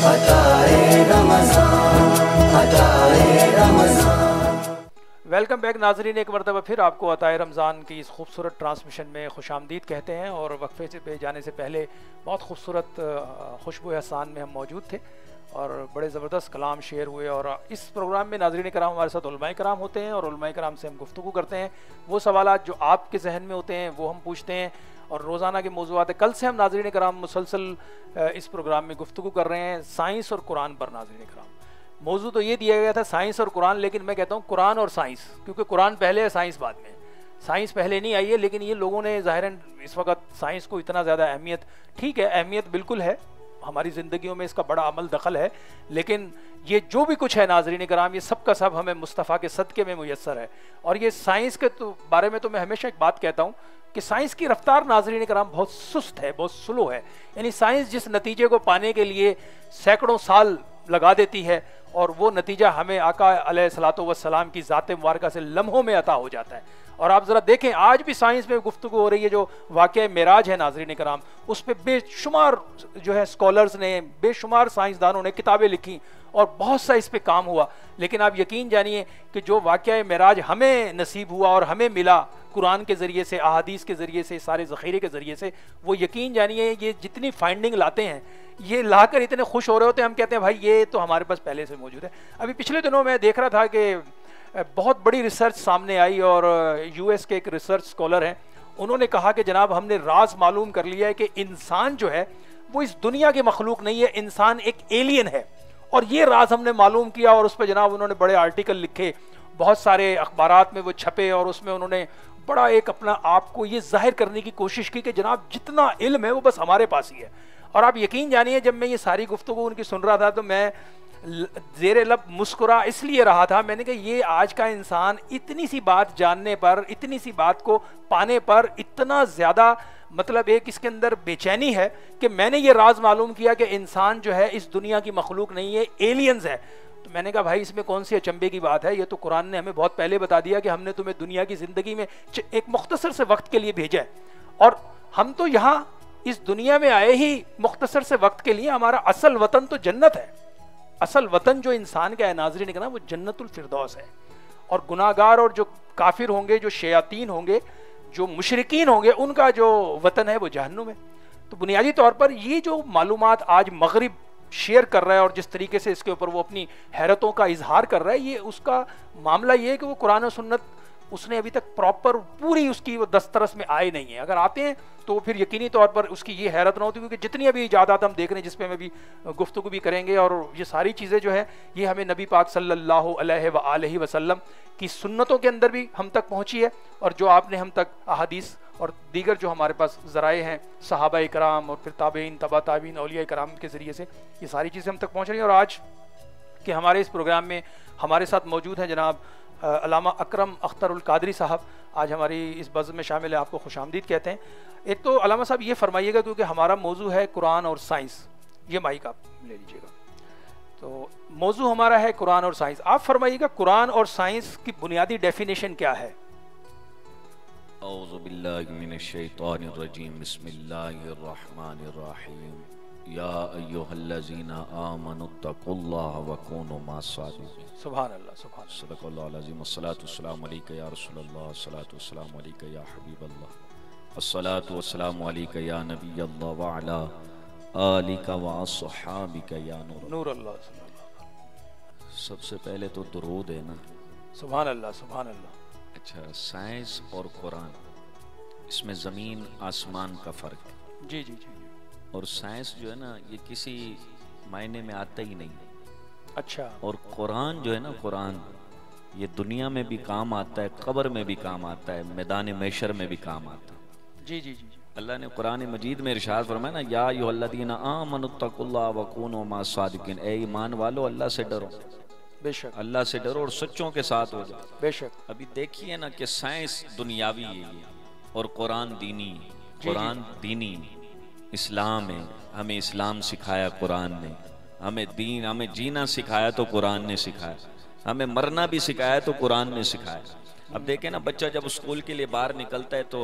Welcome back नाजरीन, एक मरतबा फिर आपको अताए रमज़ान की इस खूबसूरत ट्रांसमिशन में खुशामदीद कहते हैं। और वक्फे से पे जाने से पहले बहुत खूबसूरत खुशबू एहसान में हम मौजूद थे और बड़े ज़बरदस्त कलाम शेयर हुए। और इस प्रोग्राम में नाज़रीन कराम हमारे साथ उलमाए कराम होते हैं और उलमाए कराम से हम गुफ्तगू करते हैं। वो सवालात जो आपके जहन में होते हैं वो हम पूछते हैं और रोज़ाना के मौज़ूआत है। कल से हम नाज़रीन कराम मुसलसल इस प्रोग्राम में गुफ्तगू कर रहे हैं साइंस और कुरान पर। नाज़रीन कराम, मौजू तो ये दिया गया था साइंस और कुरान, लेकिन मैं कहता हूँ कुरान और साइंस, क्योंकि कुरान पहले है साइंस बाद में। साइंस पहले नहीं आई है, लेकिन ये लोगों ने ज़ाहिरन इस वक्त साइंस को इतना ज़्यादा अहमियत, ठीक है अहमियत बिल्कुल है, हमारी ज़िंदगियों में इसका बड़ा अमल दखल है, लेकिन ये जो भी कुछ है नाज़रीन कराम, ये सब का सब हमें मुस्तफ़ा के सदक़े में मुयस्सर है। और ये साइंस के बारे में तो मैं हमेशा एक बात कहता हूँ कि साइंस की रफ्तार नाज़रीन कराम बहुत सुस्त है, बहुत स्लो है। यानी साइंस जिस नतीजे को पाने के लिए सैकड़ों साल लगा देती है और वो नतीजा हमें आका अलैहिस्सलातु वस्सलाम की ज़ात मुबारका से लम्हों में अता हो जाता है। और आप ज़रा देखें, आज भी साइंस में गुफ्तगू हो रही है, जो वाक़या मेराज है नाज़रीन कराम, उस पर बेशुमार जो है स्कॉलर्स ने, बेशुमार साइंसदानों ने किताबें लिखी और बहुत सा इस पर काम हुआ। लेकिन आप यकीन जानिए कि जो वाक़या मेराज हमें नसीब हुआ और हमें मिला कुरान के ज़रिए से, अहादीस के ज़रिए से, सारे ज़ख़ीरे के ज़रिए से, वो यकीन जानिए ये जितनी फाइंडिंग लाते हैं, ये लाकर इतने खुश हो रहे होते हैं, हम कहते हैं भाई ये तो हमारे पास पहले से मौजूद है। अभी पिछले दिनों मैं देख रहा था कि बहुत बड़ी रिसर्च सामने आई और यूएस के एक रिसर्च स्कॉलर हैं, उन्होंने कहा कि जनाब हमने राज मालूम कर लिया है कि इंसान जो है वो इस दुनिया की मखलूक नहीं है, इंसान एक एलियन है। और ये राज हमने मालूम किया और उस पर जनाब उन्होंने बड़े आर्टिकल लिखे, बहुत सारे अखबारात में वो छपे और उसमें उन्होंने बड़ा एक अपना आप को ये जाहिर करने की कोशिश की कि जनाब जितना इल्म है वो बस हमारे पास ही है। और आप यकीन जानिए, जब मैं ये सारी गुफ्तगू उनकी सुन रहा था तो मैं ज़ेरे लब मुस्कुरा इसलिए रहा था, मैंने कहा ये आज का इंसान इतनी सी बात जानने पर, इतनी सी बात को पाने पर इतना ज़्यादा मतलब एक इसके अंदर बेचैनी है कि मैंने ये राज मालूम किया कि इंसान जो है इस दुनिया की मखलूक नहीं है, एलियंस है। तो मैंने कहा भाई इसमें कौन सी अचंभे की बात है, ये तो कुरान ने हमें बहुत पहले बता दिया कि हमने तुम्हें दुनिया की ज़िंदगी में एक मुख्तसर से वक्त के लिए भेजा है और हम तो यहाँ इस दुनिया में आए ही मुख्तसर से वक्त के लिए। हमारा असल वतन तो जन्नत है। असल वतन जो इंसान का है नाज़रीन कहना, वो जन्नतुल फिरदौस है। और गुनाहगार और जो काफिर होंगे, जो शयातीन होंगे, जो मुशरिकीन होंगे, उनका जो वतन है वो जहन्नुम है। तो बुनियादी तौर पर ये जो मालूमात आज मगरिब शेयर कर रहा है और जिस तरीके से इसके ऊपर वो अपनी हैरतों का इजहार कर रहा है, ये उसका मामला ये है कि वो कुरान और सुन्नत उसने अभी तक प्रॉपर पूरी उसकी वो दस्तरस में आए नहीं है। अगर आते हैं तो फिर यकीनी तौर पर उसकी ये हैरत ना होती, क्योंकि जितनी अभी इजादात हम देख रहे हैं जिस पे हम अभी गुफ्तगू भी करेंगे, और ये सारी चीज़ें जो है ये हमें नबी पाक सल्लल्लाहु अलैहि वसल्लम की सुन्नतों के अंदर भी हम तक पहुँची है, और जो आपने हम तक अहादीस और दीगर जो हमारे पास ज़राए हैं सहाबा इकराम और फिर ताबईन, तबा ताबीन, औलिया इकराम के ज़रिए से ये सारी चीज़ें हम तक पहुँच रही हैं। और आज के हमारे इस प्रोग्राम में हमारे साथ मौजूद हैं जनाब अल्लामा अकरम अख्तरुल कादरी साहब, आज हमारी इस बज़्म में शामिल है, आपको खुशामदीद कहते हैं। एक तो अल्लामा साहब ये फरमाइएगा, क्योंकि हमारा मौजू है कुरान और साइंस, ये माइक आप ले लीजिएगा, तो मौजू हमारा है कुरान और साइंस। आप फरमाइएगा कुरान और साइंस की बुनियादी डेफिनेशन क्या है? औज़ु बिल्लाहि मिनश शैतानिर रजीम, बिस्मिल्लाहिर रहीम, या अय्युहल्लज़ीना आमनुत्तकुल्लाह व कूनू मस्सादिक़ीन। सुभान अल्लाह, सुभान अल्लाह। सदक़ल्लाहुल अज़ीम। अस्सलातु वस्सलामु अलैका या रसूलल्लाह, अस्सलातु वस्सलामु अलैका या हबीबल्लाह, अस्सलातु वस्सलामु अलैका या नबियल्लाह व अला आलिका व अस्हाबिका या नूर अल्लाह। सबसे पहले तो दुरूद है ना। सुभान अल्लाह, सुभान अल्लाह। अच्छा, साइंस और कुरान, इसमें ज़मीन आसमान का फ़र्क है। जी जी जी। और साइंस जो है ना, ये किसी मायने में आता ही नहीं। अच्छा। और कुरान जो है ना, कुरान ये दुनिया में भी काम आता है, कब्र में भी काम आता है, मैदान महशर में भी काम आता है। जी जी जी। अल्लाह ने कुरान मजीद में इरशाद फरमाया ना, या अय्युहल्लज़ीना आमनुत्तकुल्लाह व कूनू मस्सादिक़ीन, ए ईमान वालो अल्लाह से डरो। बेशक अल्लाह से डरो और सच्चों के साथ हो जाओ। बेशक। अभी देखिए ना कि साइंस दुनियावी है और कुरान दीनी। कुरान दीनी इस्लाम है, हमें इस्लाम सिखाया कुरान ने, हमें दीन, हमें जीना सिखाया तो कुरान ने सिखाया, हमें मरना भी सिखाया तो कुरान ने सिखाया। अब देखें ना, बच्चा जब स्कूल के लिए बाहर निकलता है तो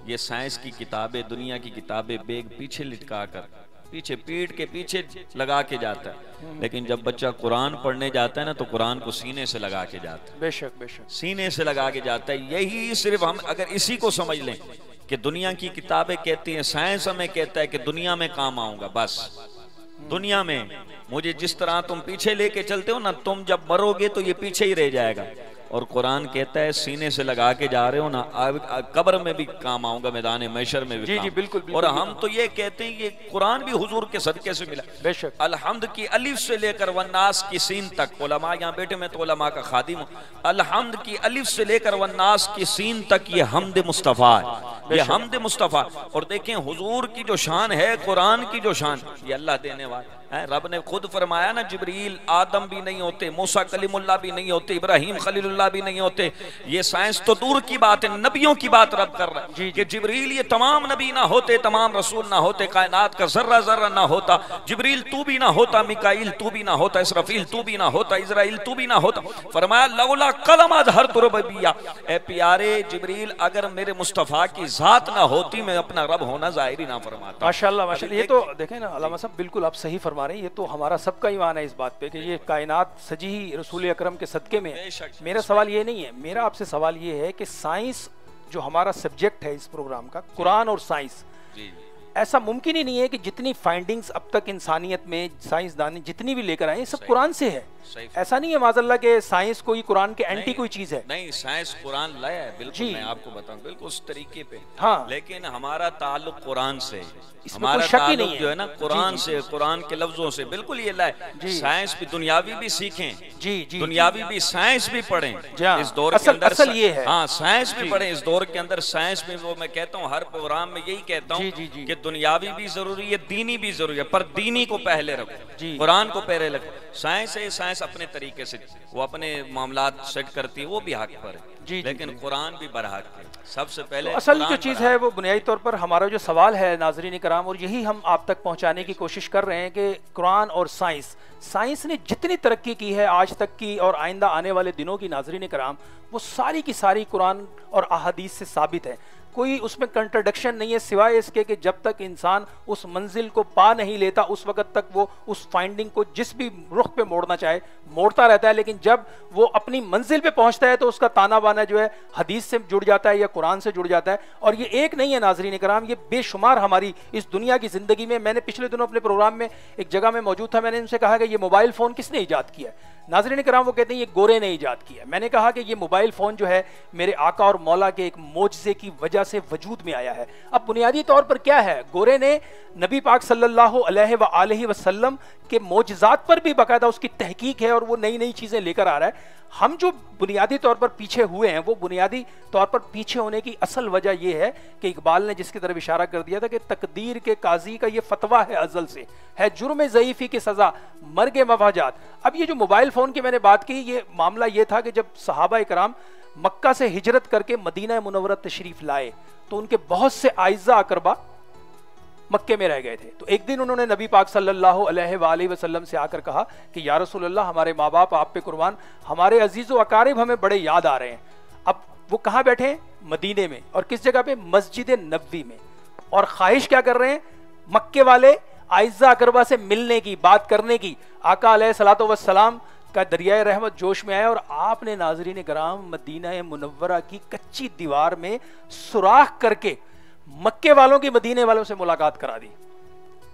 ये साइंस की किताबें, दुनिया की किताबें बैग पीछे लटका कर पीछे पीठ के पीछे लगा के जाता है। लेकिन जब बच्चा कुरान पढ़ने जाता है ना तो कुरान को सीने से लगा के जाता है। बेशक बेशक सीने से लगा के जाता है। यही सिर्फ हम अगर इसी को समझ लें कि दुनिया की किताबें कहती हैं, साइंस हमें कहता है कि दुनिया में काम आऊंगा, बस दुनिया में मुझे जिस तरह तुम पीछे लेके चलते हो ना, तुम जब मरोगे तो ये पीछे ही रह जाएगा। और कुरान कहता है सीने से लगा के जा रहे हो ना, कब्र में भी काम आऊंगा, मैदान महशर में भी जी जी बिल्कुल, और हम तो ये कहते हैं कि कुरान भी हुजूर के सदके से मिला। बेशक अलहम्द की अलिफ से लेकर वन्नास की सीन तक, उलमा यहाँ बेटे मैं तो उलमा का खादिम हूँ, अलहम्द की अलिफ से लेकर वन्नास की सीन तक ये हमद मुस्तफ़ा है, ये हमद मुस्तफ़ा। और देखें हुजूर की जो शान है, कुरान की जो शान, ये अल्लाह देने वाला है। रब ने खुद फरमाया ना, जिब्रील आदम भी नहीं होते, मूसा कलीमुल्लाह भी नहीं होते, इब्राहिम खलीलुल्लाह भी नहीं होते। ये साइंस तो दूर की बात है, नबियों की बात रब कर रहा है कि जिब्रील ये तमाम नबी ना होते, तमाम रसूल ना होते, कायनात का जर्रा जर्रा ना होता, जिब्रील तू भी ना होता, मिकाईल तू भी ना होता, इसराफील तू भी ना होता, इजराइल तू भी ना होता। फरमाया लौला कलम अज़हर तुरबिया, ए प्यारे जिब्रील अगर मेरे मुस्तफ़ा की जात ना होती, मैं अपना रब होना जाहिर ही ना फरमाता। माशाल्लाह माशाल्लाह। ये तो देखें ना अल्लामा साहब, बिल्कुल आप सही फरमा रहे हैं। ये तो हमारा सबका ईमान है इस बात पे कि ये कायनात सजी ही रसूल अकरम के सदके में है। मेरा सवाल ये नहीं है, मेरा आपसे सवाल ये है कि साइंस जो हमारा सब्जेक्ट है इस प्रोग्राम का, कुरान और साइंस, ऐसा मुमकिन ही नहीं है कि जितनी फाइंडिंग्स अब तक इंसानियत में साइंसदान जितनी भी लेकर आए सब कुरान से है। ऐसा नहीं है माज़अल्लाह के साइंस कोई कुरान के एंटी कोई चीज है। नहीं, साइंस कुरान लाया है, बिल्कुल मैं आपको बताऊं बिल्कुल उस तरीके पे। हाँ, लेकिन हमारा ताल्लुक कुरान से, हमारा ताल्लुक जो है ना कुरान से, कुरान के लफ्जों से, बिल्कुल ये लाए। साइंस भी दुनियावी भी सीखें, जी जी, दुनियावी भी साइंस भी पढ़ें इस दौर के अंदर। असल ये है, हाँ साइंस भी पढ़ें इस दौर के अंदर। साइंस में वो मैं कहता हूँ हर प्रोग्राम में यही कहता हूँ कि दुनियावी भी जरूरी है, दीनी भी जरूरी है, पर दीनी को पहले रखो, कुरान को पहले रखो। साइंस है, साइंस अपने तरीके से वो अपने मामलात सेट करती है, वो भी हक पर है, लेकिन कुरान भी बरहक है। सबसे पहले तो असल जो चीज़ है वो बुनियादी तौर पर हमारा जो सवाल है नाज़रीन कराम, और यही हम आप तक पहुंचाने की कोशिश कर रहे हैं कि कुरान और साइंस, साइंस ने जितनी तरक्की की है आज तक की और आइंदा आने वाले दिनों की नाज़रीन कराम, वो सारी की सारी कुरान और अहादीस से साबित है। कोई उसमें कंट्रडिक्शन नहीं है, सिवाय इसके कि जब तक इंसान उस मंजिल को पा नहीं लेता उस वक़्त तक वो उस फाइंडिंग को जिस भी रुख पे मोड़ना चाहे मोड़ता रहता है। लेकिन जब वो अपनी मंजिल पे पहुंचता है तो उसका ताना बाना जो है हदीस से जुड़ जाता है या कुरान से जुड़ जाता है। और ये एक नहीं है नाज़रीन कराम, ये बेशुमार हमारी इस दुनिया की ज़िंदगी में। मैंने पिछले दिनों अपने प्रोग्राम में एक जगह में मौजूद था, मैंने उनसे कहा कि ये मोबाइल फ़ोन किसने ईजाद किया है? नाज़रीन कराम वो कहते हैं ये गोरे ने ईजाद किया। मैंने कहा कि ये मोबाइल फ़ोन जो है मेरे आका और मौला के एक मोजज़े की वजह से वजूद में आया है। अब बुनियादी तौर पर क्या है, गोरे ने नबी पाक सल्लल्लाहु अलैहि वसल्लम के मोजज़ात पर भी बाकायदा उसकी तहकीक है और वो नई नई चीज़ें लेकर आ रहा है। हम जो बुनियादी तौर पर पीछे हुए हैं, वो बुनियादी तौर पर पीछे होने की असल वजह यह है कि इकबाल ने जिसकी तरफ इशारा कर दिया था कि तकदीर के काजी का ये फतवा है अज़ल से, है जुर्म ज़ईफ़ी की सज़ा मर्ग मवाजात। अब ये जो मोबाइल फ़ोन की मैंने बात की, ये मामला ये था कि जब सहाबा इकराम मक्का से हिजरत करके मदीना मुनव्वरा तशरीफ़ लाए तो उनके बहुत से आइज़ा अकरबा मक्के में रह गए थे। तो एक दिन उन्होंने नबी पाक सल्लल्लाहु अलैहि वसल्लम से आकर कहा कि या रसूल अल्लाह, हमारे माँ बाप आप पे कुर्बान, हमारे अजीज़ व अकारिब हमें बड़े याद आ रहे हैं। अब वो कहाँ बैठे हैं? मदीने में। और किस जगह पे? मस्जिद नबवी में। और ख्वाहिश क्या कर रहे हैं? मक्के वाले आइज़ा अकरबा से मिलने की, बात करने की। आका अलैहिस्सलातु वस्सलाम का दरियाए रहमत जोश में आया और आपने नाज़रीन कराम मदीना मुनव्वरा की कच्ची दीवार में सुराख करके मक्के वालों की मदीने वालों से मुलाकात करा दी।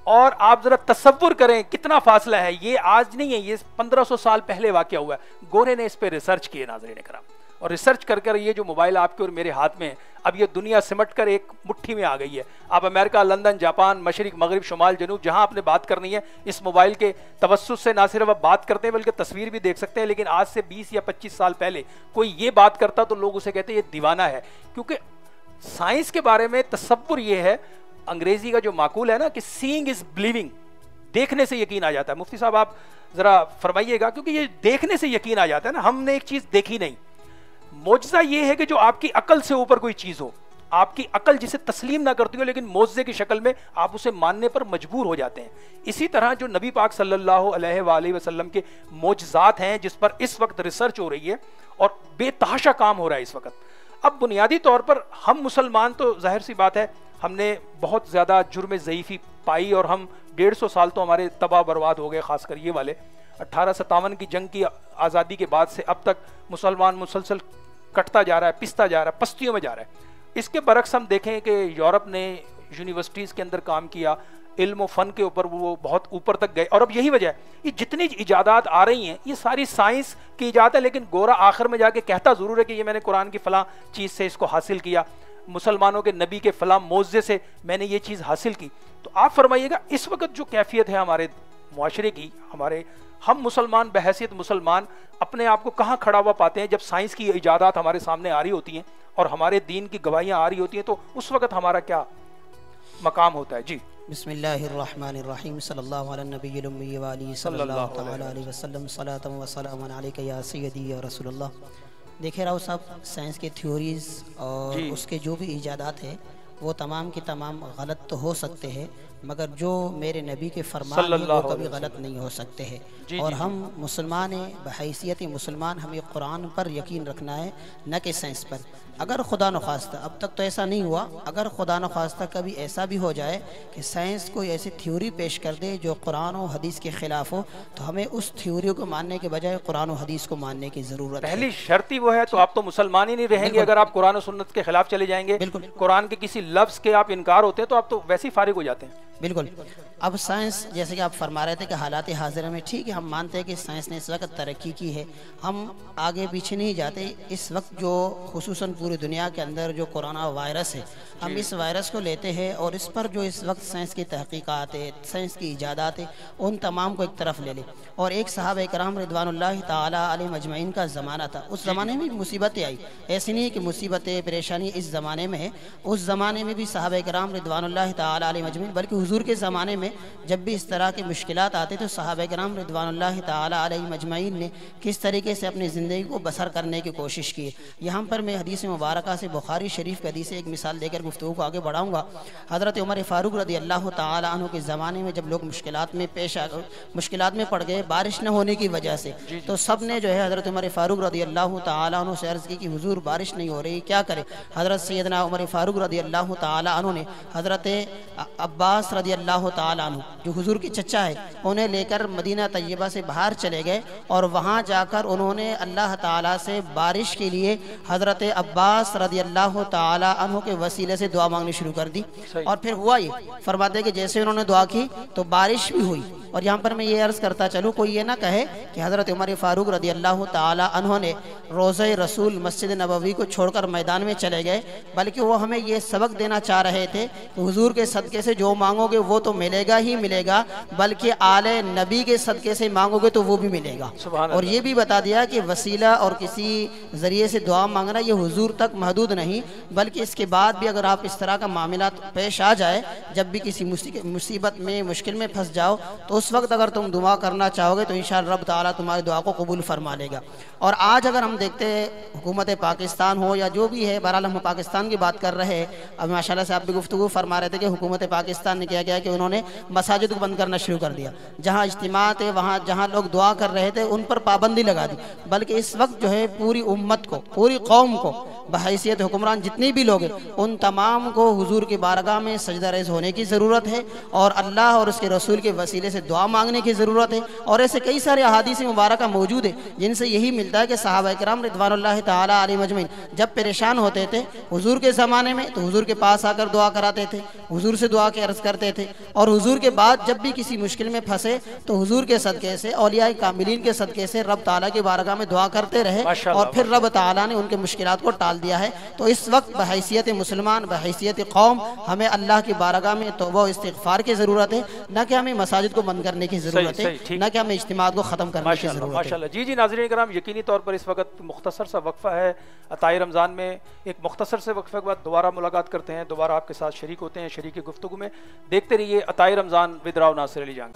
और आप जरा तसव्वुर करें कितना फासला है। ये आज नहीं है, ये 1500 साल पहले वाक़या हुआ है। गोरे ने इस पे रिसर्च किए नाज़रीन कराम, और रिसर्च कर कर ये जो मोबाइल आपके और मेरे हाथ में है, अब ये दुनिया सिमट कर एक मुट्ठी में आ गई है। आप अमेरिका, लंदन, जापान, मशरिक, मगरिब, शुमाल, जनूब, जहां आपने बात करनी है इस मोबाइल के तवस्सुस से ना सिर्फ आप बात करते हैं बल्कि तस्वीर भी देख सकते हैं। लेकिन आज से 20 या 25 साल पहले कोई ये बात करता तो लोग उसे कहते हैं ये दीवाना है। क्योंकि साइंस के बारे में तसव्वुर ये है, अंग्रेजी का जो माकूल है ना कि सीइंग इज बिलीविंग, देखने से यकीन आ जाता है। मुफ्ती साहब आप जरा फरमाइएगा, क्योंकि ये देखने से यकीन आ जाता है ना, हमने एक चीज देखी नहीं। मोजज़ा ये है कि जो आपकी अकल से ऊपर कोई चीज हो, आपकी अकल जिसे तस्लीम ना करती हो लेकिन मोजज़े की शक्ल में आप उसे मानने पर मजबूर हो जाते हैं। इसी तरह जो नबी पाक सल्लल्लाहु अलैहि वसल्लम के मोजज़ात हैं जिस पर इस वक्त रिसर्च हो रही है और बेतहाशा काम हो रहा है इस वक्त। अब बुनियादी तौर पर हम मुसलमान तो जाहिर सी बात है हमने बहुत ज़्यादा जुर्म ज़ईफ़ी पाई और हम 150 साल तो हमारे तबाह बर्बाद हो गए, ख़ासकर ये वाले 1857 की जंग की आज़ादी के बाद से अब तक मुसलमान मुसलसल कटता जा रहा है, पिसता जा रहा है, पस्तियों में जा रहा है। इसके बरक्स हम देखें कि यूरोप ने यूनिवर्सिटीज़ के अंदर काम किया, इल्म और फ़न के ऊपर वो बहुत ऊपर तक गए, और अब यही वजह है ये जितनी इजादात आ रही हैं ये सारी साइंस की इजाद है, लेकिन गोरा आखिर में जाके कहता ज़रूर है कि ये मैंने कुरान की फ़लाँ चीज़ से इसको हासिल किया, मुसलमानों के नबी के फ़लाँ मोज़े से मैंने ये चीज़ हासिल की। तो आप फरमाइएगा इस वक्त जो कैफियत है हमारे मुआशरे की, हम मुसलमान बहैसियत मुसलमान अपने आप को कहाँ खड़ा हुआ पाते हैं जब साइंस की इजादात हमारे सामने आ रही होती हैं और हमारे दीन की गवाहियाँ आ रही होती हैं, तो उस वक्त हमारा क्या मकाम होता है? जी बिस्मिल्लाहिर्रहमानिर्रहीम सल्लल्लाहु अला नबिय्यिल उम्मी व आलिहि सल्लल्लाहु तआला अलैहि वसल्लम सलातन व सलामन अलैका या सय्यदी या रसूलल्लाह। देखे राव साहब, साइंस की थ्योरीज और उसके जो भी इजादात है वो तमाम की तमाम गलत तो हो सकते हैं, मगर जो मेरे नबी के फरमान हैं वो कभी गलत नहीं हो सकते हैं। और हम मुसलमान बहैसियत मुसलमान हमें कुरान पर यकीन रखना है, न कि साइंस पर। अगर खुदा न ख्वास्ता, अब तक तो ऐसा नहीं हुआ, अगर खुदा न ख्वास्ता कभी ऐसा भी हो जाए कि साइंस कोई ऐसी थ्योरी पेश कर दे जो कुरान और हदीस के ख़िलाफ़ हो, तो हमें उस थ्योरी को मानने के बजाय कुरान और हदीस को मानने की ज़रूरत है। पहली शर्त ही वो है, तो आप तो मुसलमान ही नहीं रहेंगे अगर आप कुरान और सुन्नत के खिलाफ चले जाएंगे। बिल्कुल, कुरान के किसी लफ्ज़ के आप इनकार होते हैं तो आप तो वैसे ही फारिग हो जाते हैं। बिल्कुल। अब साइंस, जैसे कि आप फरमा रहे थे कि हालात हाज़िर में, ठीक है, हम मानते हैं कि साइंस ने इस वक्त तरक्की की है, हम आगे पीछे नहीं जाते। इस वक्त जो खुसूसन पूरी दुनिया के अंदर जो कोरोना वायरस है, हम इस वायरस को लेते हैं और इस पर जो इस वक्त साइंस की तहकीकात है, साइंस की इजादात है, उन तमाम को एक तरफ ले लें। और एक सहाबा इकराम रिदवानुल्लाह ताला अलैहिम अजमईन का ज़माना था, उस ज़माने में भी मुसीबतें आई। ऐसी नहीं है कि मुसीबतें परेशानी इस ज़माने में है, उस ज़माने में भी सहाबा इकराम रिदवानुल्लाह ताला अलैहिम अजमईन, बल्कि हुजूर के ज़माने में जब भी इस तरह के मुश्किलात आते तो सहाबा किराम रिदवानुल्लाह ताला अलैहिम अजमईन ने किस तरीके से अपनी ज़िंदगी को बसर करने की कोशिश की। यहाँ पर मैं हदीस मुबारका से, बुखारी शरीफ की हदीस से एक मिसाल देकर गुफ्तगू को आगे बढ़ाऊँगा। हज़रत उमर फ़ारूक रदी अल्लाह ताला अन्हु के ज़माने में जब लोग मुश्किलात में पड़ गए बारिश न होने की वजह से, तो सब ने जो है हज़रत उमर फ़ारूक रदी अल्लाह ताला अन्हु से अर्ज़ की कि हुजूर बारिश नहीं हो रही, क्या करें। हज़रत सैयदना उमर फ़ारूक रदी अल्लाह ताला अन्हु ने हज़रत अब्बास रदी अल्लाह ताला अन्हु, जो हुजूर के चचा है, उन्हें लेकर मदीना तैयबा से बाहर चले गए और वहाँ जाकर उन्होंने अल्लाह ताला से बारिश के लिए हज़रत अब्बास रदी अल्लाह ताला अन्हु के वसीले से दुआ मांगनी शुरू कर दी। और फिर हुआ ये, फरमाते कि जैसे उन्होंने दुआ की तो बारिश भी हुई। और यहाँ पर मैं ये अर्ज़ करता चलूँ, कोई ये ना कहे कि हज़रत उमर फ़ारूक रदी अल्लाह ताला अन्हु ने रोज़े रसूल मस्जिद नबवी को छोड़कर मैदान में चले गए, बल्कि वो हमें ये सबक देना चाह रहे थे कि हुजूर के सदक़े से जो मांगोगे वो तो मिलेगा ही मिलेगा, बल्कि आले नबी के सदक़े से मांगोगे तो वो भी मिलेगा। और ये भी बता दिया कि वसीला और किसी ज़रिए से दुआ मांगना ये हुजूर तक महदूद नहीं, बल्कि इसके बाद भी अगर आप इस तरह का मामला पेश आ जाए, जब भी किसी मुसीबत में मुश्किल में फंस जाओ, तो उस वक्त अगर तुम दुआ करना चाहोगे तो इंशाअल्लाह रब ताला तुम्हारी दुआ को कबूल फरमा लेगा। और आज अगर हम देखते हैं हुकूमत पाकिस्तान हो या जो भी है, बहरहाल हम पाकिस्तान की बात कर रहे हैं, अब माशाल्लाह से आप भी गुफ्तगू फरमा रहे थे कि हुकूमत पाकिस्तान ने क्या किया कि उन्होंने मसाजिद को बंद करना शुरू कर दिया। जहाँ इज्तिमा थे, वहाँ जहाँ लोग दुआ कर रहे थे उन पर पाबंदी लगा दी। बल्कि इस वक्त जो है पूरी उम्मत को, पूरी कौम को, बहैसियत हुक्मरान जितने भी लोग हैं, उन तमाम को हुजूर की बारगाह में सजदा रेज़ होने की ज़रूरत है और अल्लाह और उसके रसूल के वसीले से दुआ मांगने की ज़रूरत है। और ऐसे कई सारे अहादीस मुबारका मौजूद है जिनसे यही मिलता है कि सहाबा किराम रिदवानुल्लाह ताला अलैहिम अजमईन जब परेशान होते थे हुजूर के ज़माने में, तो हुजूर के पास आकर दुआ कराते थे, हुजूर से दुआ की अर्ज़ करते थे। और हुजूर के बाद जब भी किसी मुश्किल में फंसे तो हुजूर के सदक़े से, औलिया कामिलीन के सदक़े से रब ताला की बारगाह में दुआ करते रहे और फिर रब ताला ने उनके मुश्किलात को टाल दिया है। तो इस वक्त बहैसियत मुसलमान, बहैसियत कौम, हमें अल्लाह की बारगाह में तौबा इस्तिग़फ़ार की ज़रूरत है, न कि हमें मसाजिद को बंद करने की ज़रूरत है, न कि हमें इज्तिमात को ख़त्म करने की ज़रूरत है। माशाअल्लाह। जी जी नाज़रीन किराम, यकीनी तौर पर इस वक्त मुख्तसर सा वक्फ़ा है अताए रमज़ान में। एक मुख्तसर से वक्फ़े के बाद दोबारा मुलाकात करते हैं, दोबारा आपके साथ शरीक होते हैं शरीक गुफ्तगू में। देखते रहिए अताए रमज़ान विद राव नासिर अली जान।